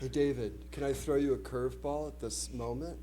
Hey, David, can I throw you a curveball at this moment?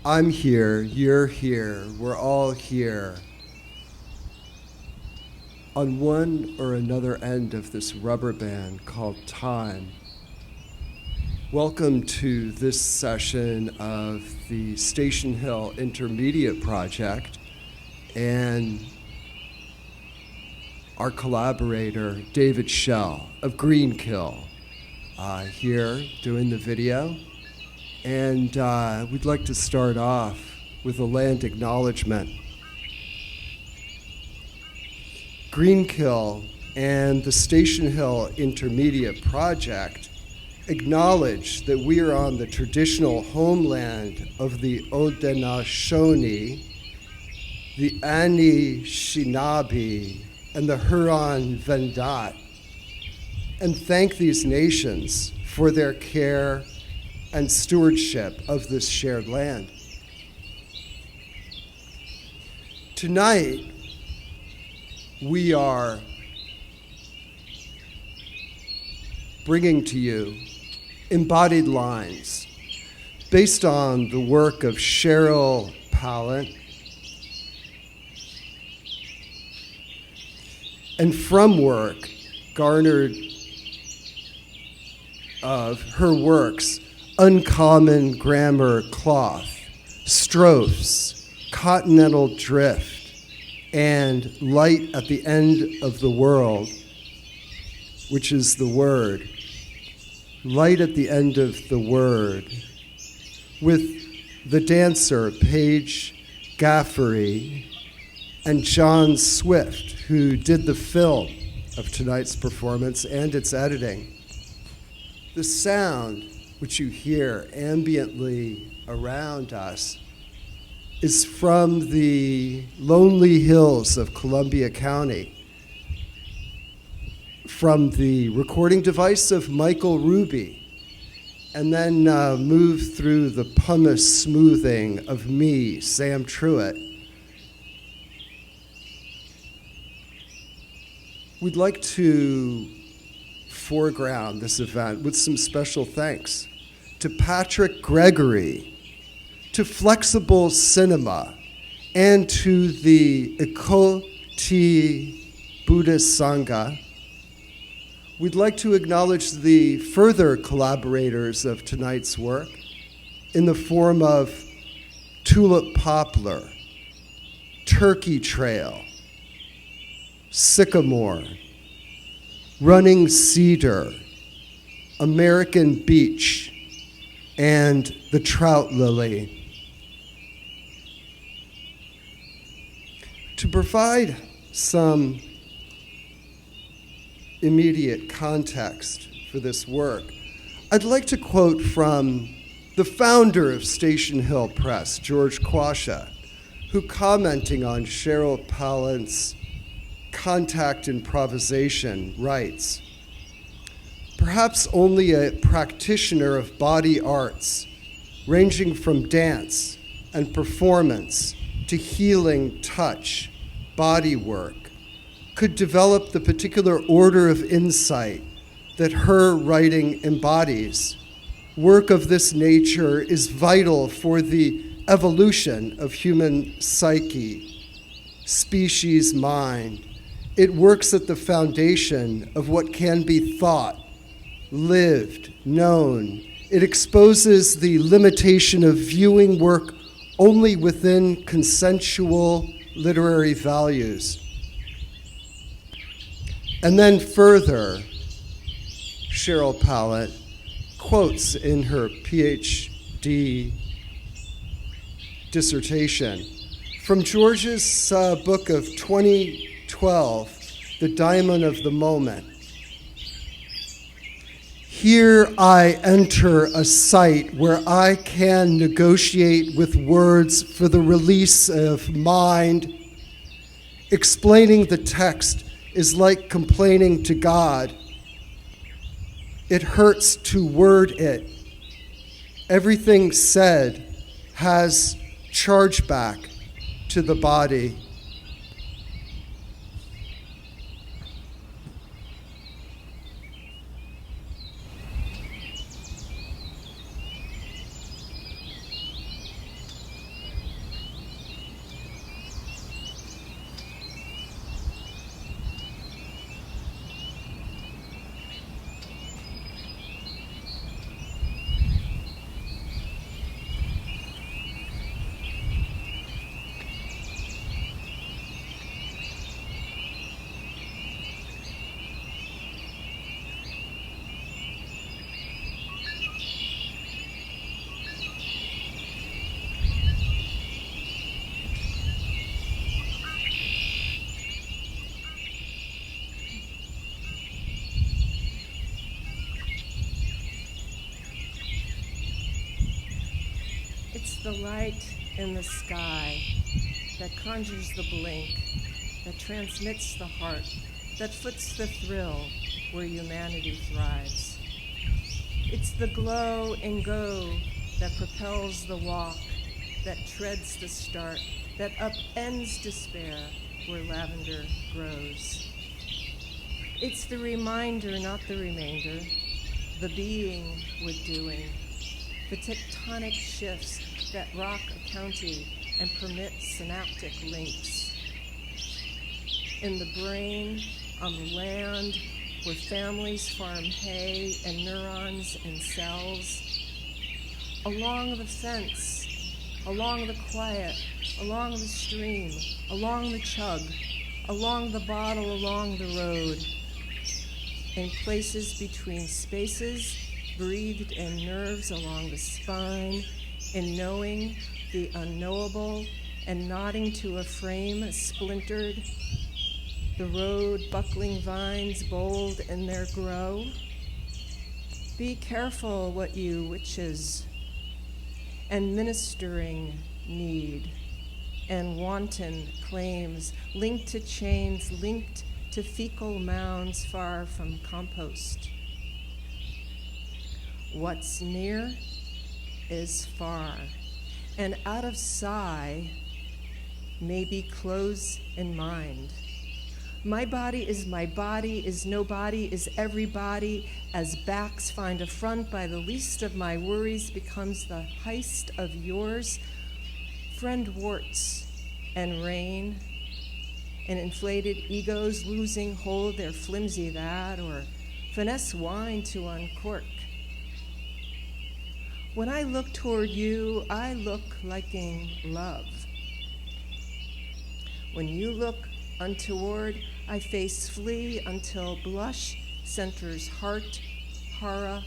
I'm here, you're here, we're all here. On one or another end of this rubber band called time. Welcome to this session of the Station Hill Intermediate Project and our collaborator, David Schell of Greenkill, here doing the video. And we'd like to start off with a land acknowledgement. Greenkill and the Station Hill Intermediate Project acknowledge that we are on the traditional homeland of the Haudenosaunee, the Anishinaabe, and the Huron-Wendat, and thank these nations for their care and stewardship of this shared land. Tonight, we are bringing to you Embodied Lines based on the work of Cheryl Pallant and from work garnered of her works Uncommon Grammar Cloth, Strophes, Continental Drift, and Light at the End of the World, which is the word. Light at the End of the Word, with the dancer Paige Gaffery and John Swift, who did the film of tonight's performance and its editing. The sound which you hear ambiently around us is from the lonely hills of Columbia County, from the recording device of Michael Ruby, and then move through the pumice smoothing of me, Sam Truitt. We'd like to foreground this event with some special thanks to Patrick Gregory, to Flexible Cinema, and to the Ekoti Buddhist Sangha. We'd like to acknowledge the further collaborators of tonight's work in the form of Tulip Poplar, Turkey Trail, Sycamore, Running Cedar, American Beach, and the Trout Lily. To provide some immediate context for this work, I'd like to quote from the founder of Station Hill Press, George Quasha, who, commenting on Cheryl Pallant's contact improvisation, writes, "Perhaps only a practitioner of body arts, ranging from dance and performance to healing touch, body work, could develop the particular order of insight that her writing embodies. Work of this nature is vital for the evolution of human psyche, species mind. It works at the foundation of what can be thought, lived, known. It exposes the limitation of viewing work only within consensual literary values. And then further, Cheryl Pallet quotes in her PhD dissertation from George's book of 2012, The Diamond of the Moment. Here I enter a site where I can negotiate with words for the release of mind. Explaining the text is like complaining to God. It hurts to word it. Everything said has chargeback to the body. It's the light in the sky that conjures the blink, that transmits the heart, that foots the thrill where humanity thrives. It's the glow and go that propels the walk, that treads the start, that upends despair where lavender grows. It's the reminder, not the remainder, the being with doing, the tectonic shifts that rock a county and permit synaptic links. In the brain, on the land, where families farm hay and neurons and cells, along the fence, along the quiet, along the stream, along the chug, along the bottle, along the road, in places between spaces, breathed in nerves along the spine, in knowing the unknowable and nodding to a frame splintered, the road buckling vines bold in their grow. Be careful what you witches and ministering need and wanton claims linked to chains, linked to fecal mounds far from compost. What's near is far, and out of sigh may be close in mind. My body is nobody, is everybody, as backs find a front by the least of my worries becomes the heist of yours. Friend warts and rain, and inflated egos losing hold their flimsy that, or finesse wine to uncork. When I look toward you, I look liking love. When you look untoward, I face flee until blush centers heart, hara,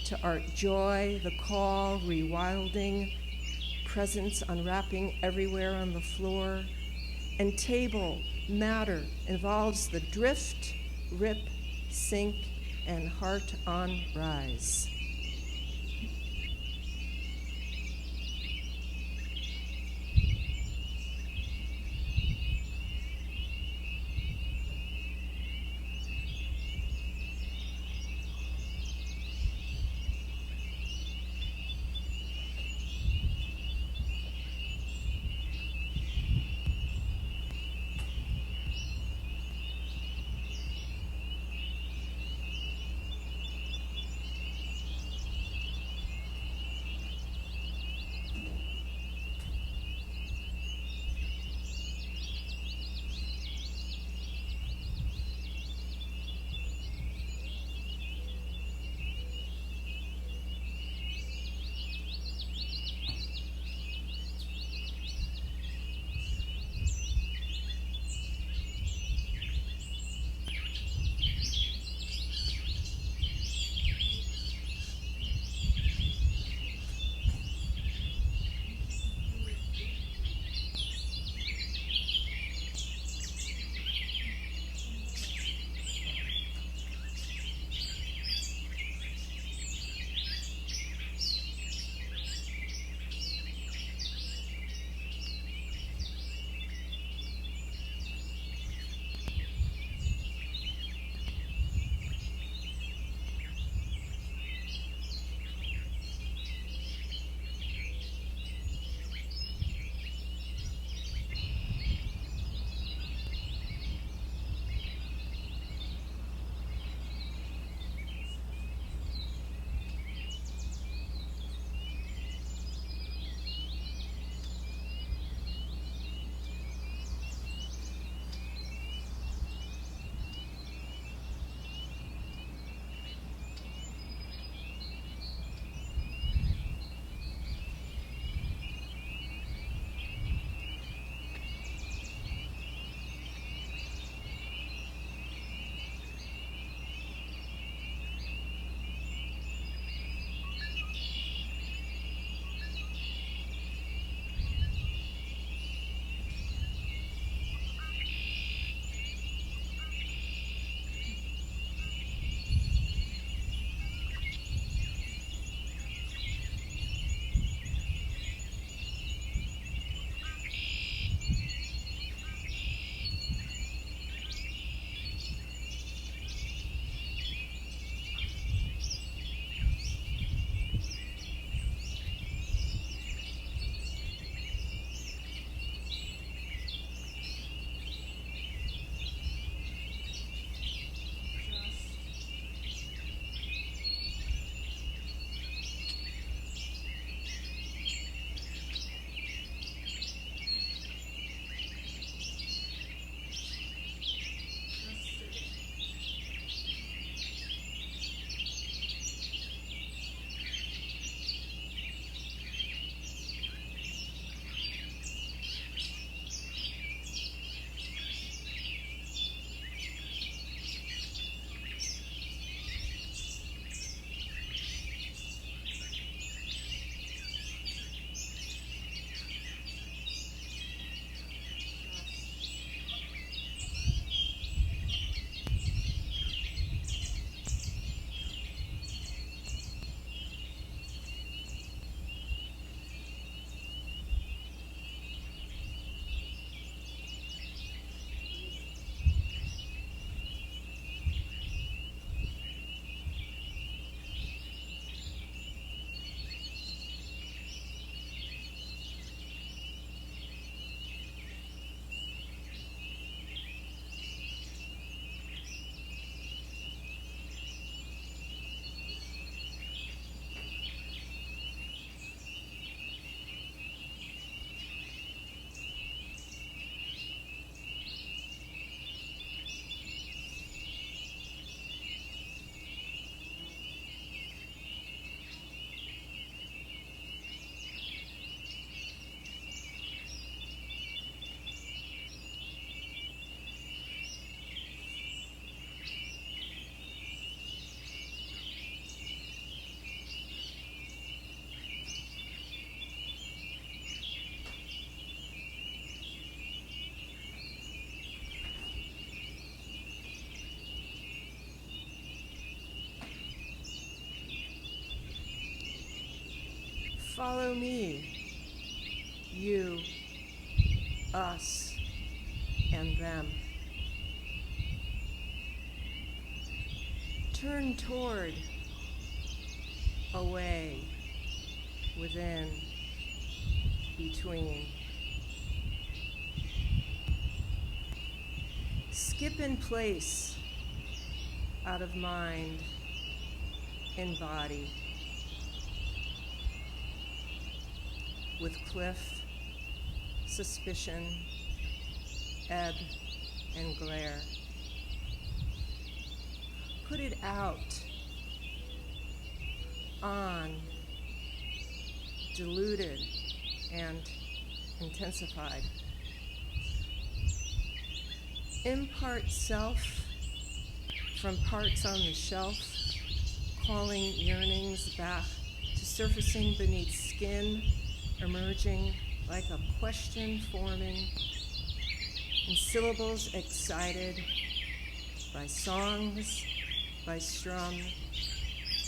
to art joy, the call, rewilding, presence unwrapping everywhere on the floor, and table, matter, involves the drift, rip, sink, and heart on rise. Follow me, you, us, and them. Turn toward, away, within, between. Skip in place, out of mind, in body, with cliff, suspicion, ebb, and glare. Put it out, on, diluted, and intensified. Impart self from parts on the shelf, calling yearnings back to surfacing beneath skin, emerging like a question forming in syllables excited by songs, by strum,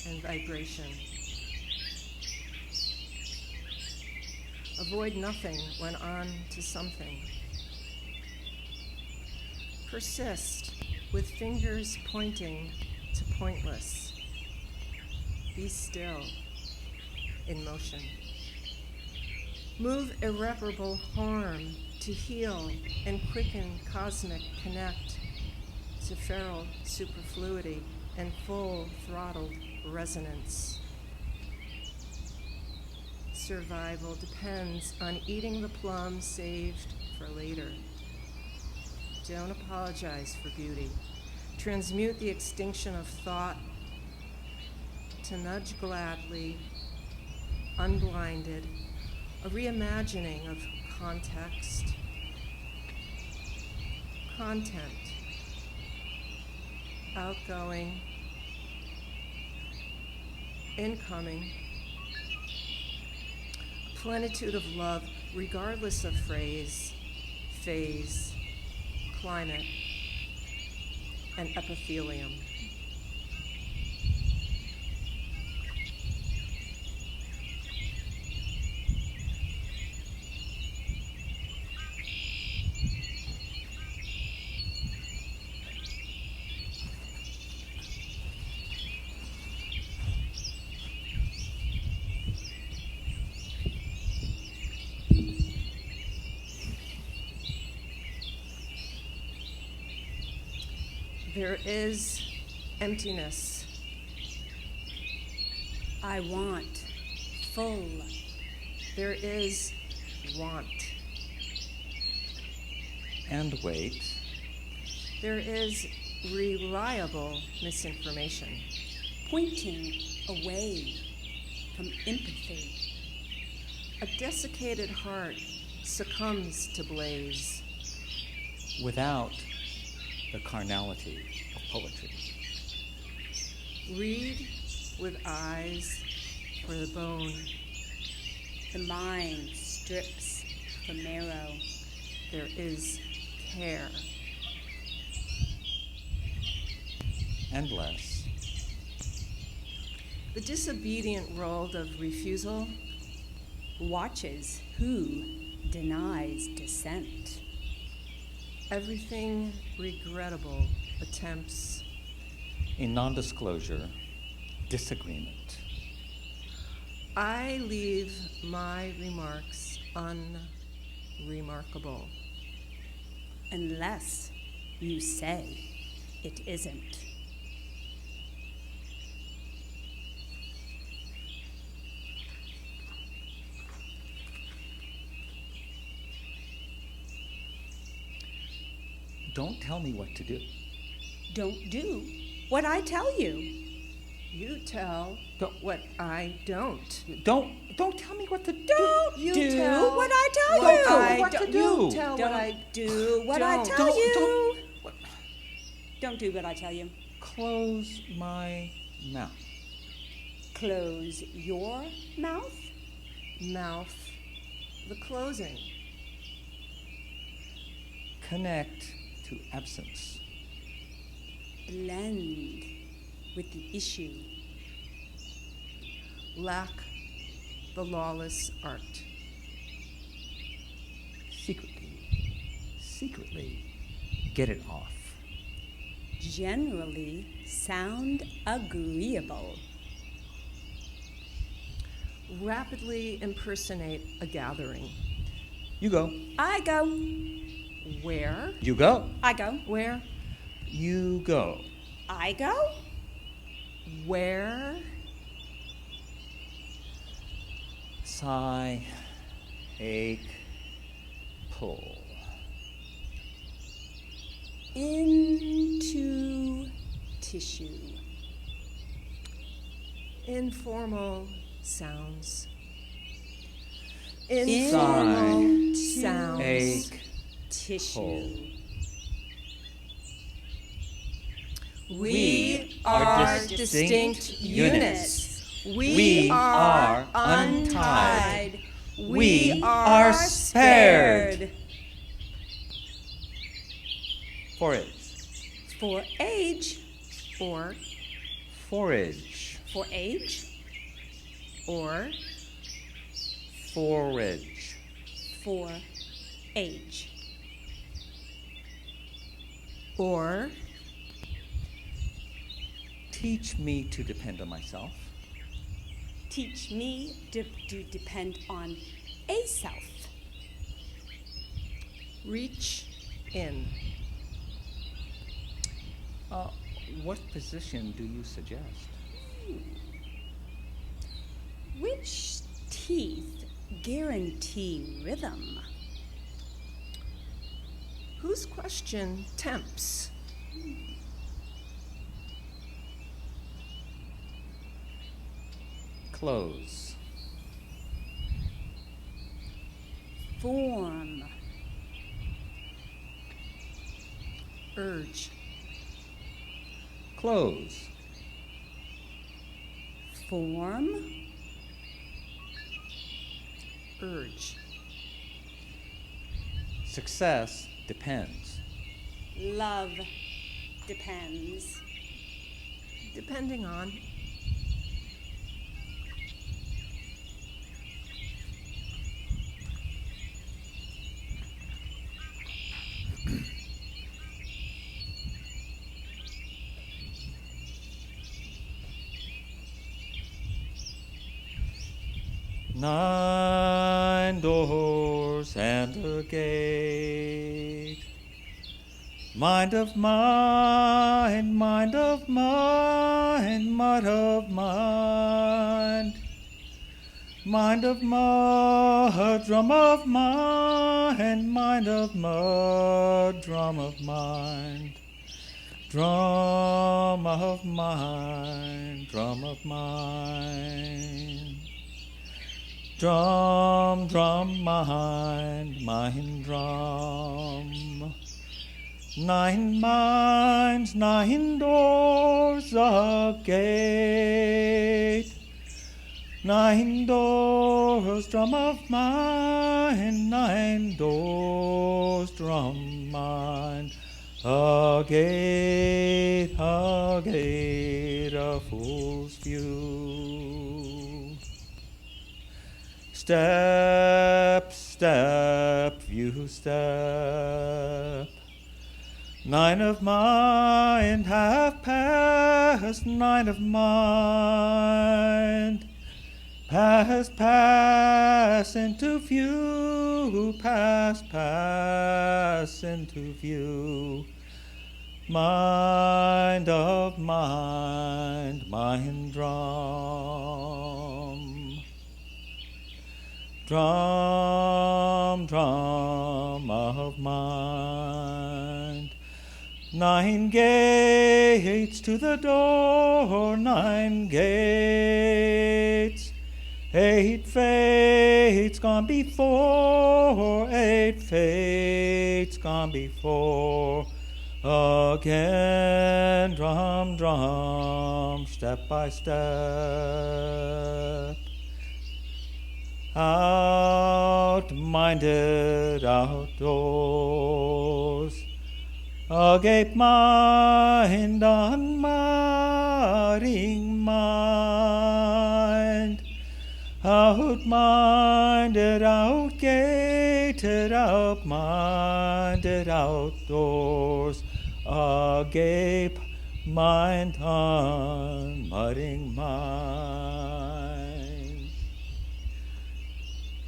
and vibration. Avoid nothing when on to something. Persist with fingers pointing to pointless. Be still in motion. Move irreparable harm to heal and quicken cosmic connect to feral superfluity and full-throttled resonance. Survival depends on eating the plum saved for later. Don't apologize for beauty. Transmute the extinction of thought to nudge gladly, unblinded, a reimagining of context, content, outgoing, incoming, plenitude of love regardless of phrase, phase, climate, and epithelium. There is emptiness. I want, full. There is want. And wait. There is reliable misinformation. Pointing away from empathy. A desiccated heart succumbs to blaze. Without the carnality of poetry. Read with eyes for the bone. The mind strips the marrow. There is care. And less. The disobedient world of refusal Watches who denies dissent. everything regrettable attempts. In non-disclosure, disagreement. I leave my remarks unremarkable. Unless you say it isn't. Don't tell me what to do. Don't do what I tell you. You tell Don't- what I don't. Don't tell me what to do. Don't You do tell what I tell what you. I What to do- do. You tell what Don't I do what I don't. tell you. What? Don't do what I tell you. Close my mouth. Close your mouth. Mouth the closing. Connect to absence. Blend with the issue. Lack the lawless art. Secretly, get it off. Generally sound agreeable. Rapidly impersonate a gathering. You go. I go. Where? You go. I go. Where? You go. I go. Where? Sigh, ache, pull. Into tissue. Informal sounds. Informal sounds. Ache, Tissue. pull. We are are distinct distinct units. We are untied. We are spared. Forage. For age. Or, Forage. For age. or, Forage. For age. or, Teach me to depend on myself. Teach me to depend on a self. reach in. What position do you suggest? Which teeth guarantee rhythm? Whose question tempts? Close. Form. Urge. Close. Form. Urge. Success depends. Love depends. Depending on. Nine doors and a gate. Mind of mine, mind of mine, mind of mind. Mind of mud, drum of mine, mind of mud, drum of mind. Drum of mine, drum of mine. Drum, drum, mind, drum. Nine minds, nine doors, a gate. Nine doors, drum of mine, nine doors, drum mine. A gate, a fool's view. Step, step, view step. Nine of mind have passed, nine of mind. Pass, pass into view, pass, pass into view. Mind of mind, mind drum. Drum, drum of mind. Nine gates to the door, nine gates. Eight fates gone before, eight fates gone before. Again, drum, drum, step by step. Out-minded outdoors. Agape mind, unmiring mind. Out-minded, out-gated, out-minded, outdoors, agape, mind unmudding mind.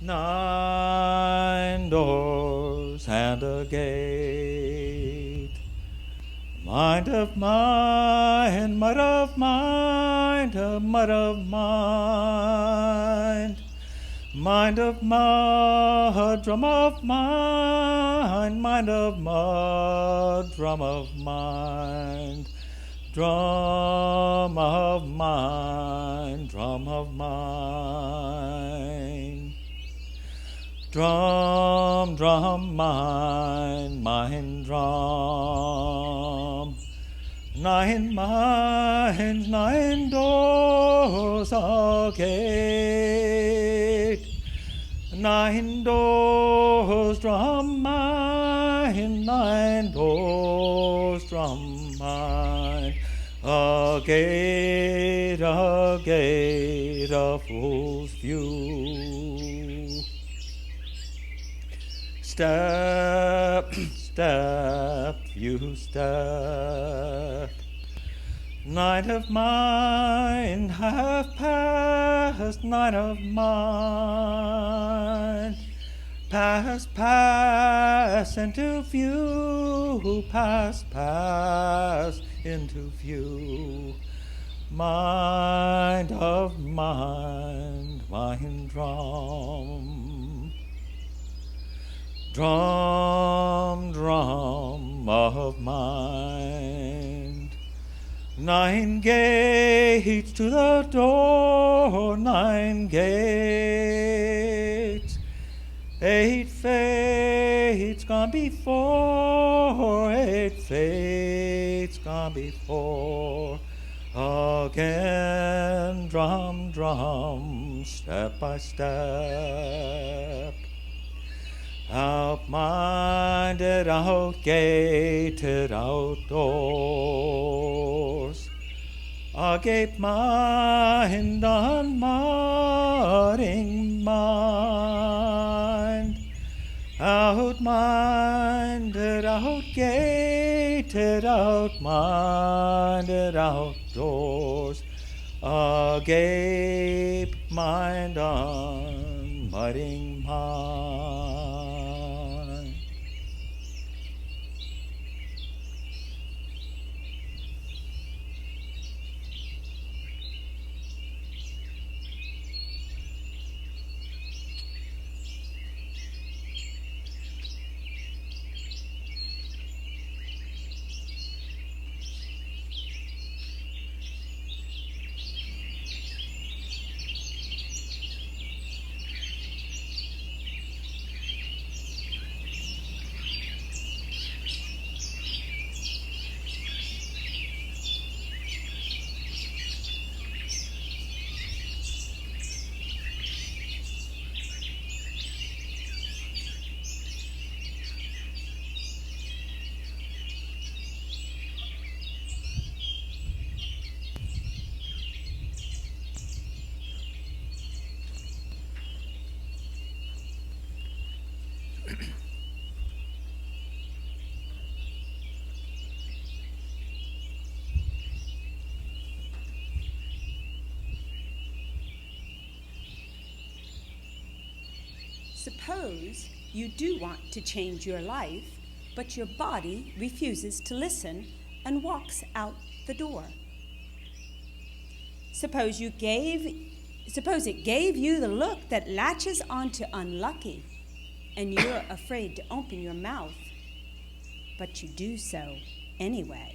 9 doors and a gate. Mind of mind, mud of mind, a mud of mind. Mind of mud, drum of mind, mind of mud, drum of mind. Drum of mind, drum of mind. Drum, drum, mind, mind, drum. 9 minds, 9 doors, a gate. 9 doors, drum mind, 9 doors, drum mind. A gate, a fool's view. Step, step, you step. Night of mine have passed, night of mine. Pass, pass into view, pass, pass into view. Mind of mind, mind drum. Drum, drum of mind. 9 gates to the door, 9 gates. 8 fates gone before, 8 fates gone before. Again, drum, drum, step by step. Out-minded, out-gated, outdoors. Agape mind, unmudding mind. Out-minded, out-gated, out-minded, outdoors. Agape mind, unmudding mind. Suppose you do want to change your life, but your body refuses to listen and walks out the door. Suppose it gave you the look that latches onto unlucky, and you're afraid to open your mouth, but you do so anyway.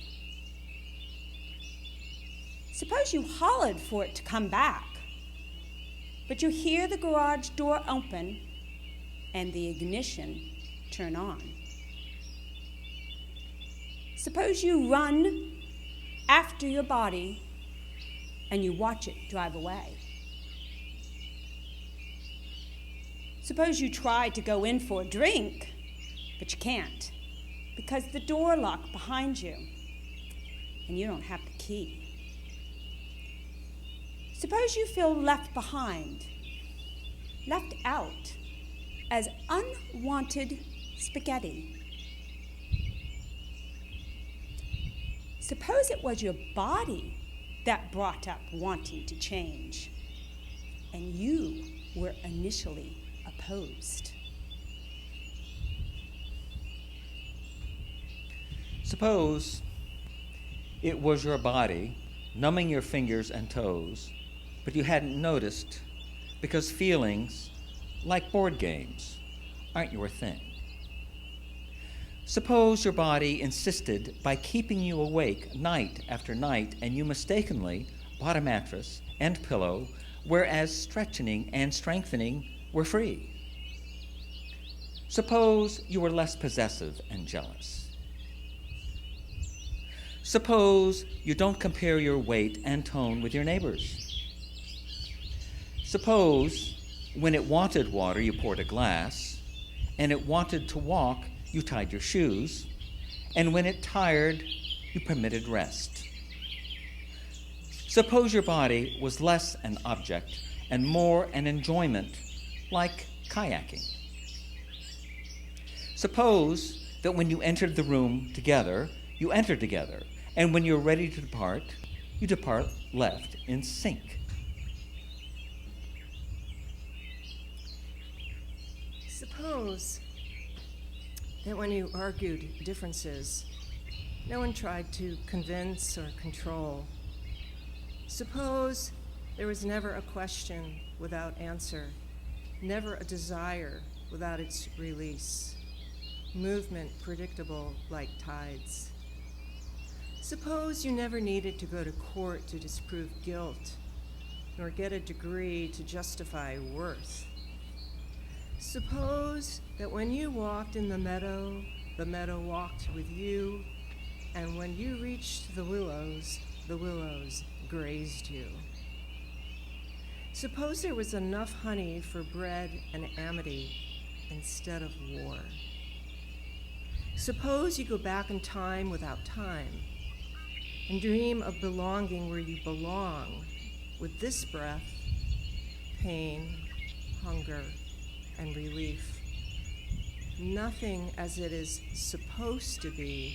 Suppose you hollered for it to come back, but you hear the garage door open and the ignition turn on. Suppose you run after your body and you watch it drive away. Suppose you try to go in for a drink, but you can't because the door locked behind you and you don't have the key. Suppose you feel left behind left out as unwanted spaghetti. Suppose it was your body that brought up wanting to change, and you were initially opposed. Suppose it was your body numbing your fingers and toes, but you hadn't noticed because feelings, like board games, aren't your thing. Suppose your body insisted by keeping you awake night after night and you mistakenly bought a mattress and pillow, whereas stretching and strengthening were free. Suppose you were less possessive and jealous. Suppose you don't compare your weight and tone with your neighbors. Suppose when it wanted water, you poured a glass, and it wanted to walk, you tied your shoes, and when it tired, you permitted rest. Suppose your body was less an object and more an enjoyment, like kayaking. Suppose that when you entered the room together, you entered together, and when you're ready to depart, you depart left in sync. Suppose that when you argued differences, no one tried to convince or control. Suppose there was never a question without answer, never a desire without its release, movement predictable like tides. Suppose you never needed to go to court to disprove guilt, nor get a degree to justify worth. Suppose that when you walked in the meadow walked with you, and when you reached the willows grazed you. Suppose there was enough honey for bread and amity instead of war. Suppose you go back in time without time and dream of belonging where you belong, with this breath, pain, hunger, and relief. Nothing as it is supposed to be,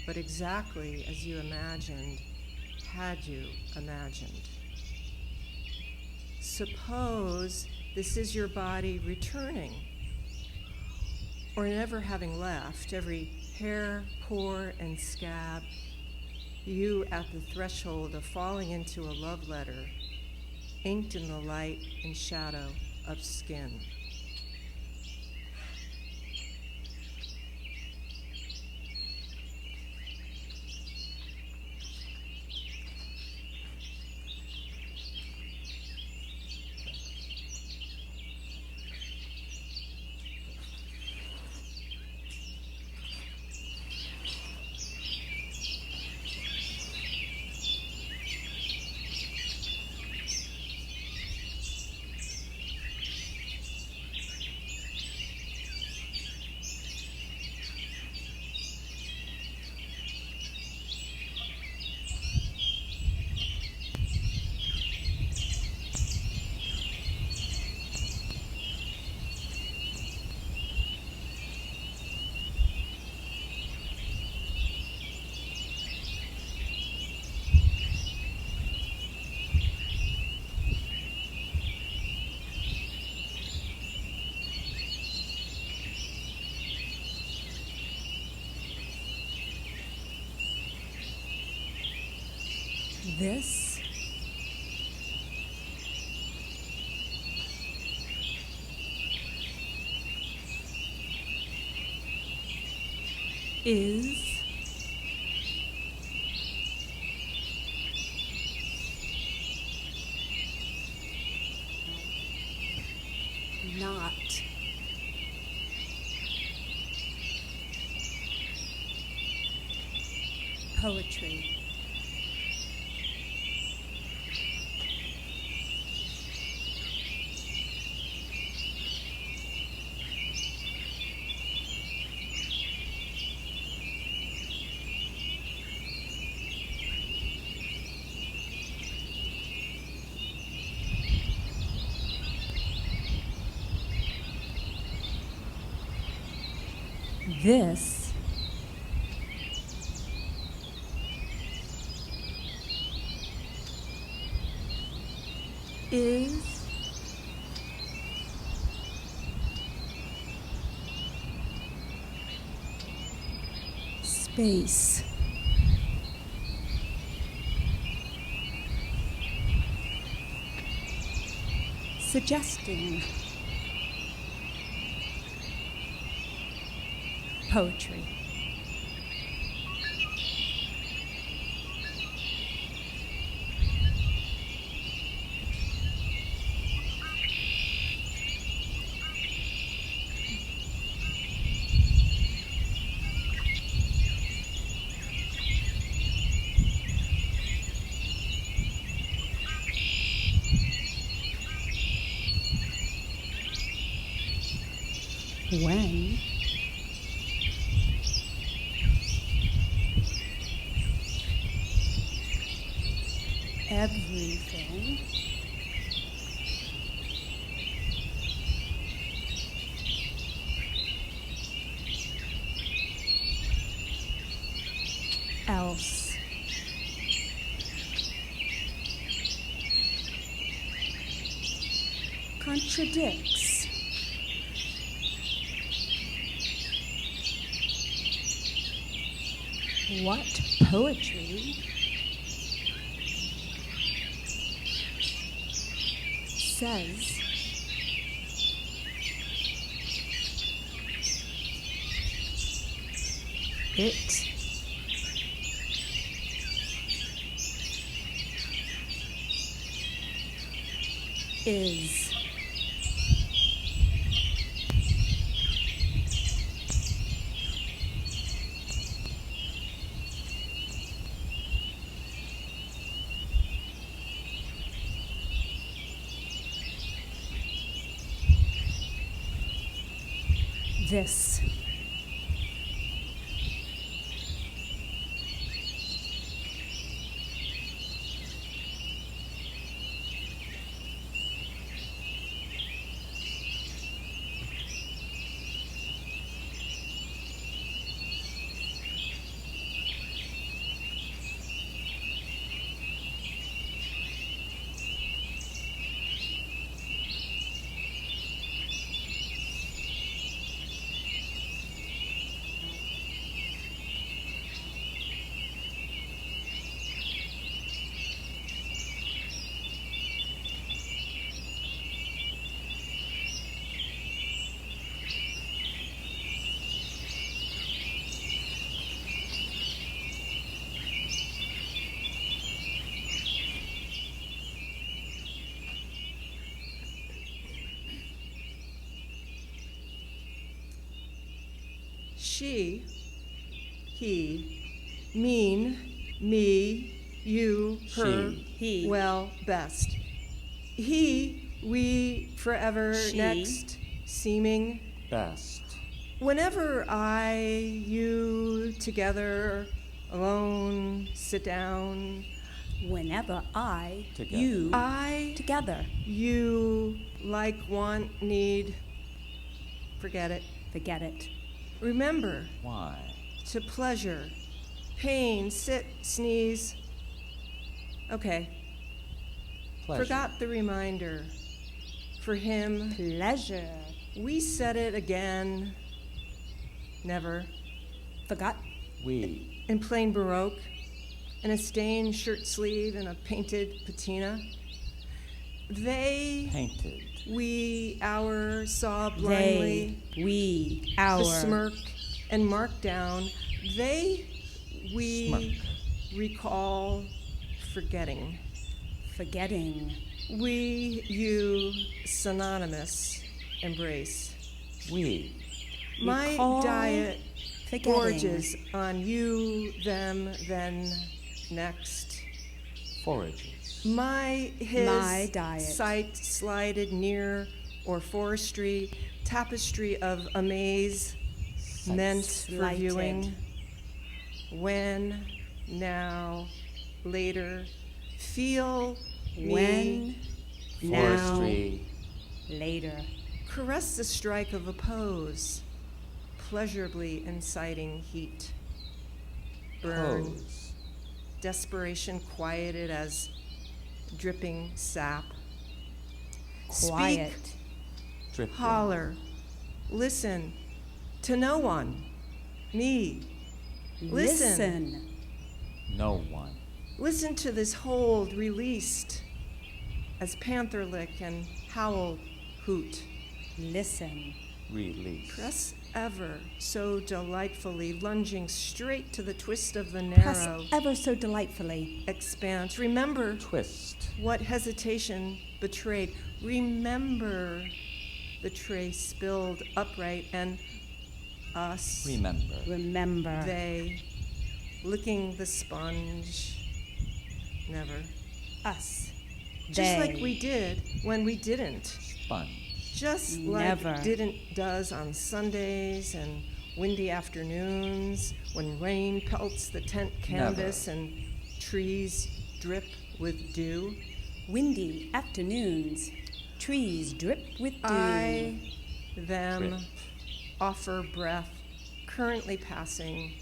but exactly as you imagined, had you imagined. Suppose this is your body returning, or never having left, every hair, pore, and scab, you at the threshold of falling into a love letter, inked in the light and shadow of skin. This is not poetry. This is space. Suggesting poetry. When everything else contradicts what poetry says it is. This she, he, mean, me, you, her, She. He. well, best. He, we, forever, She. next, seeming. Best. Whenever I, you, together, alone, sit down, whenever I, Together. you, I, together, you, like, want, need, forget it. forget it. Remember, Why? to pleasure, pain, sit, sneeze. Okay, Pleasure. forgot the reminder. For him, Pleasure. we said it again. Never. Forgot. We. In plain Baroque, in a stained shirt sleeve and a painted patina. They, Painted. we, our, saw blindly. They, we, our. The smirk and markdown. They, we, Smirk. recall forgetting. Forgetting. We, you, synonymous, embrace. We. My Recall diet forgetting. gorges on you, them, then, next. Forages. His My diet. sight slided near or forestry, tapestry of amaze, meant for Slighted. viewing. When, now, later, feel me, When, now, Forestry. later. caress the strike of a pose, pleasurably inciting heat. Burn. Pose. Desperation quieted as dripping sap. Quiet. Speak, Dripping. holler, listen to no one. Me. Listen. No one. Listen to this hold released as panther lick and howl hoot. Listen. Release. Press ever so delightfully, lunging straight to the twist of the Press narrow ever so delightfully. expanse. Remember Twist. what hesitation betrayed. Remember the tray spilled upright and us, Remember. Remember. they, licking the sponge. Never. Us. Just They. like we did when we didn't. Sponge. Just Never. like didn't does on Sundays and windy afternoons when rain pelts the tent canvas and trees drip with dew. Windy afternoons. Trees drip with dew. I, them, Drip. offer breath, currently passing,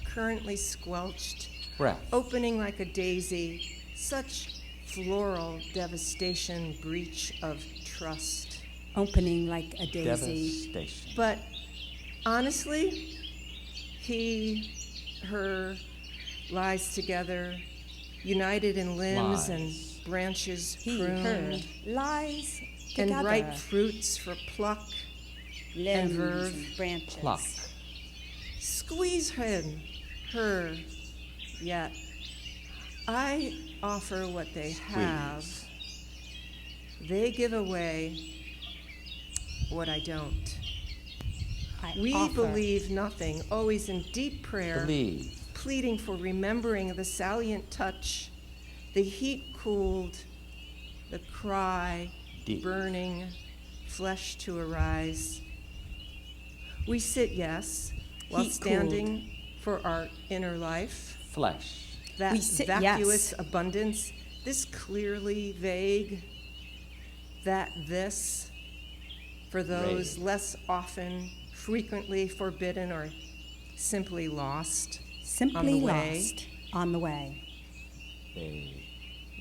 currently squelched, Breath. opening like a daisy, such floral devastation, breach of trust. Opening like a daisy. Devastation. But honestly, he, her lies together, united in limbs Lies. and branches He, pruned, her, lies and together. ripe fruits for pluck. Limbs verve. and branches. Pluck. Squeeze him, her, yet I offer what they have. They give away what I don't. I We offer. believe nothing, always in deep prayer, Believe. pleading for remembering the salient touch, the heat cooled, the cry, Deep. burning, flesh to arise. We sit, yes, while Heat standing for our inner life, Flesh. that We sit, vacuous yes. abundance, this clearly vague, that this, for those Vague. less often, frequently forbidden, or simply lost, Simply on the way. lost on the way. They.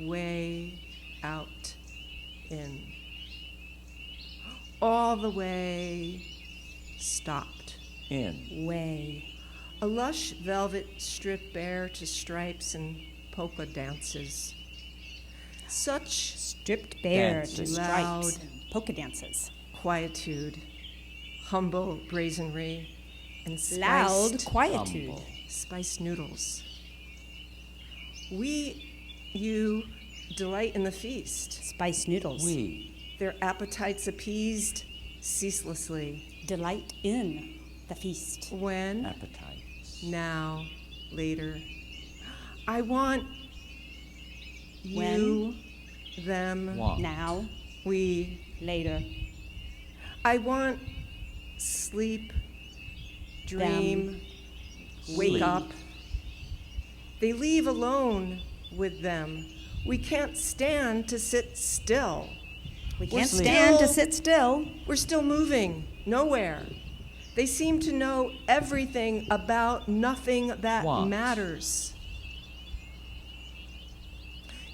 way out in. All the way stopped. In. Way. A lush velvet strip bare to stripes and polka dances. Such Stripped bare to Dances. stripes Loud. and polka dances. quietude, humble brazenry, and Loud spiced, quietude. Humble. spiced noodles. You delight in the feast, Spice noodles. We. their appetites appeased ceaselessly. Delight in the feast. When, Appetites. now, later. I want When, you, them, Want. now, we. later. I want sleep, dream, wake Sleep. up. They leave alone with them. We can't stand to sit still. We We're can't still- stand to sit still. We're still moving, nowhere. They seem to know everything about nothing that Want. matters.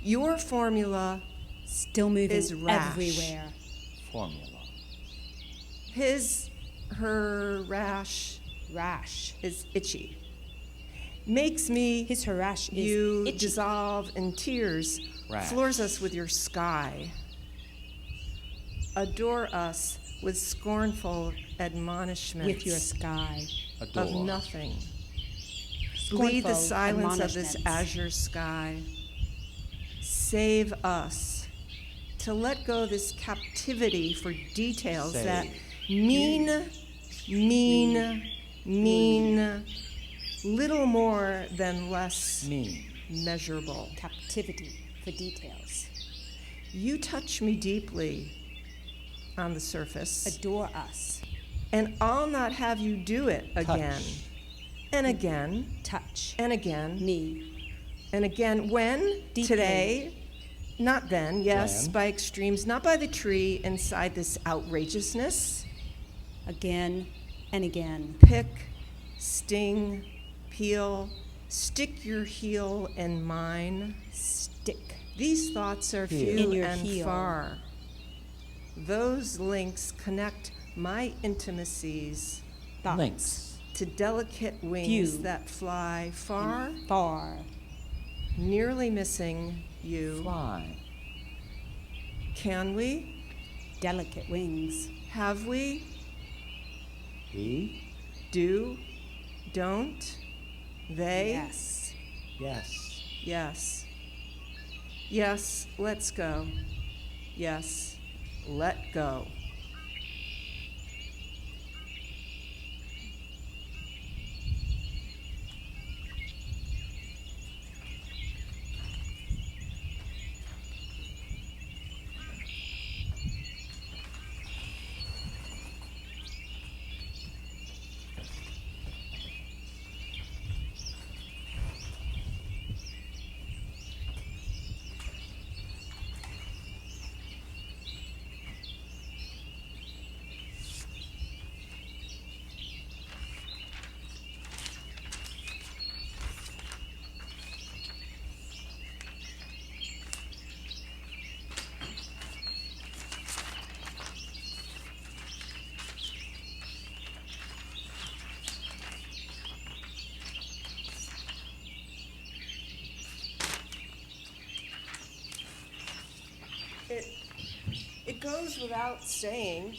Your formula, Still moving Is rash. everywhere. Formula. her rash Rash. is itchy. Makes me His her rash is you itchy. dissolve in tears, Rash. floors us with your sky. Adore us with scornful admonishments with your sky. Adore. of nothing. Bleed the Scornful silence of this admonishments. azure sky. Save us to let go this captivity for details Save. that mean little more than less Me. measurable. Captivity for details. You touch me deeply on the surface, Adore us. and I'll not have you do it again, Touch. and again, Touch and again, me. and again. When? Deeply. Today? Not then, yes, When? by extremes, not by the tree inside this outrageousness. Again. and again. Pick, sting, peel, stick your heel in mine. Stick. These thoughts are few In your and heel. far. Those links connect my intimacies Thoughts. Links. to delicate wings Few. that fly far, Far. nearly missing you. Fly. Can we? Delicate wings. Have we? He? Do? Don't? They? Yes. Yes. Yes. Yes, let's go. Yes, let go. It goes without saying,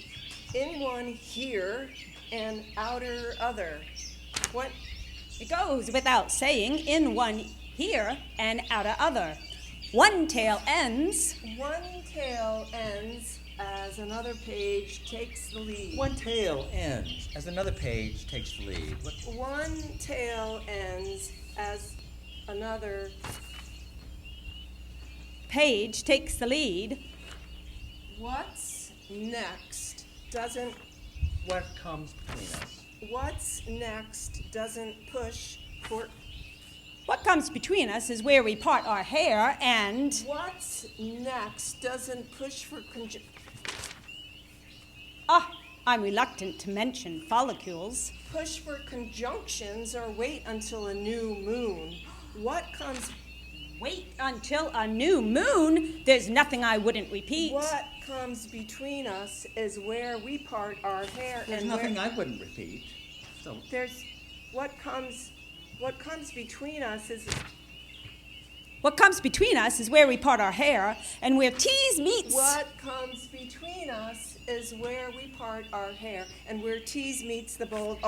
in one here and outer other. What? It goes without saying, in one here and out a other. One tale ends. One tale ends as another page takes the lead. One tale ends as another page takes the lead. What? One tale ends as another. Page takes the lead. What's next doesn't. What comes between us? What's next doesn't push for. What comes between us is where we part our hair and. What's next doesn't push for. I'm reluctant to mention follicles. Push for conjunctions or wait until a new moon. What comes. Wait until a new moon. There's nothing I wouldn't repeat. What comes between us is where we part our hair. There's and nothing where, I wouldn't repeat. So There's what comes between us is. What comes between us is where we part our hair and where tease meets. What comes between us is where we part our hair and where tease meets the bold.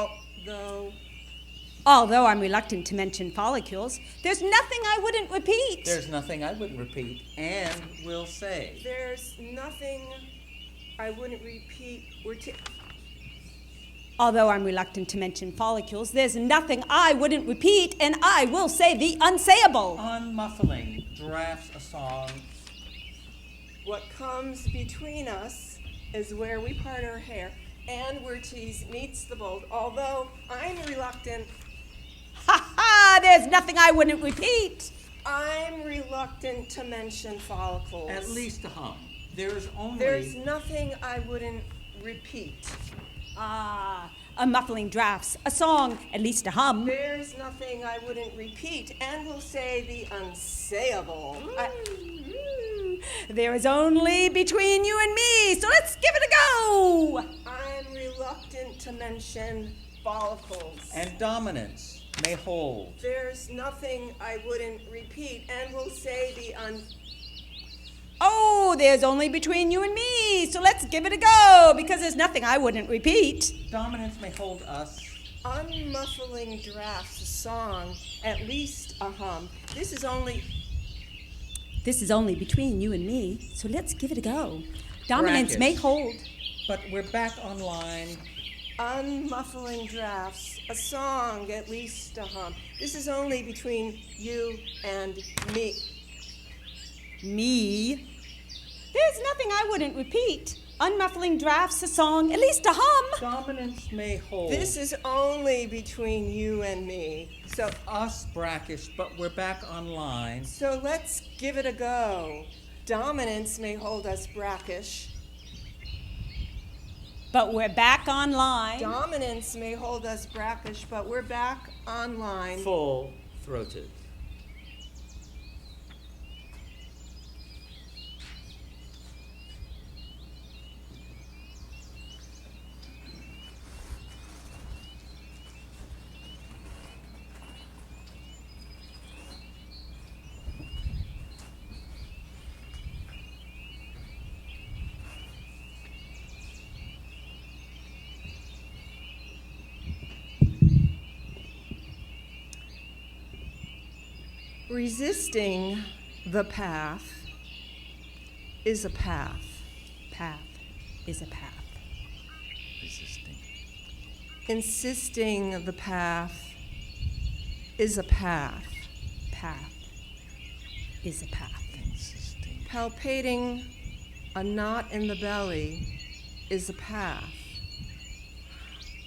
Although I'm reluctant to mention follicles, there's nothing I wouldn't repeat. there's nothing I wouldn't repeat and will say. There's nothing I wouldn't repeat. Although I'm reluctant to mention follicles, there's nothing I wouldn't repeat, and I will say the unsayable. Unmuffling drafts a song. What comes between us is where we part our hair and where tease meets the bold. Although I'm reluctant. Ha ha! There's nothing I wouldn't repeat. I'm reluctant to mention follicles. At least a hum. There's nothing I wouldn't repeat. A muffling drafts, a song, at least a hum. There's nothing I wouldn't repeat, and will say the unsayable. There is only between you and me, so let's give it a go. I'm reluctant to mention follicles. and dominance may hold. There's nothing I wouldn't repeat, and will say the Oh, there's only between you and me, so let's give it a go, because there's nothing I wouldn't repeat. Dominance may hold us. unmuffling drafts, a song, at least a hum. This is only between you and me, so let's give it a go. Dominance may Brackets. hold. But we're back online. unmuffling drafts, a song, at least a hum. This is only between you and me. Me. There's nothing I wouldn't repeat. Unmuffling drafts, a song, at least a hum. Dominance may hold. This is only between you and me. us brackish, but we're back online. So let's give it a go. Dominance may hold us brackish. But we're back online. Dominance may hold us brackish, but we're back online. Full-throated. Resisting the path is a path. Path is a path. Resisting. Insisting the path is a path. Path is a path. Insisting. Palpating a knot in the belly is a path.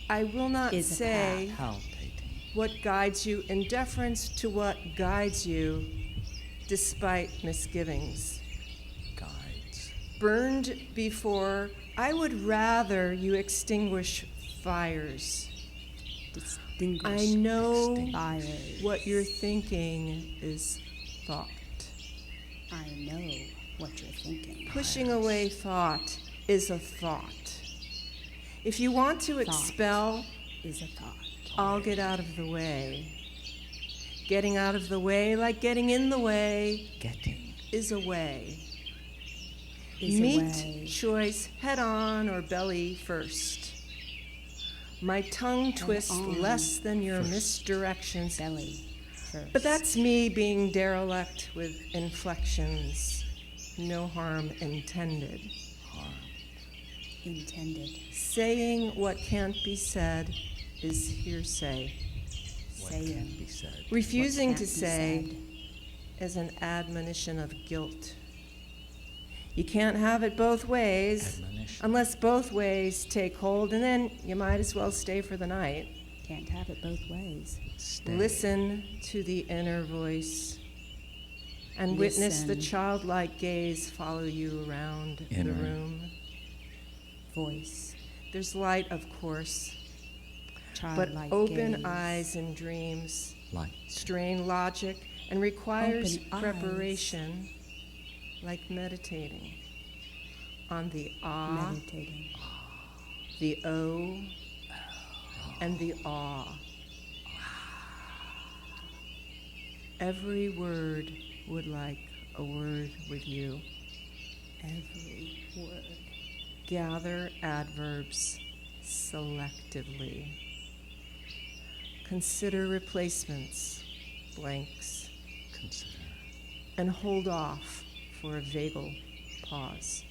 I will not Is a say Palpating. what guides you in deference to what guides you, despite misgivings. Guides. Burned before, I would rather you extinguish fires. Distinguish I know fires. what you're thinking is thought. I know what you're thinking. Pushing away thought is a thought. If you want to expel, Is a thought. I'll get out of the way. Getting out of the way, like getting in the way, Getting. is a way. Is a Meet way. choice head on or belly first. My tongue twists on less than your misdirections, Belly first. but that's me being derelict with inflections. No harm intended. Harm. Intended. Saying what can't be said is hearsay. What Saying. can be said. Refusing What to can't be say is an admonition of guilt. You can't have it both ways Admonition. unless both ways take hold, and then you might as well stay for the night. Can't have it both ways. Stay. Listen to the inner voice and witness the Listen. childlike gaze follow you around the Inner. room. Voice. There's light, of course, but Childlike open gaze. eyes and dreams Light. strain logic and requires Open eyes. preparation, like meditating on the ah, Meditating. the o, and the awe. Every word would like a word with you. Every word. Gather adverbs selectively. Consider replacements, blanks, Consider. and hold off for a vagal pause.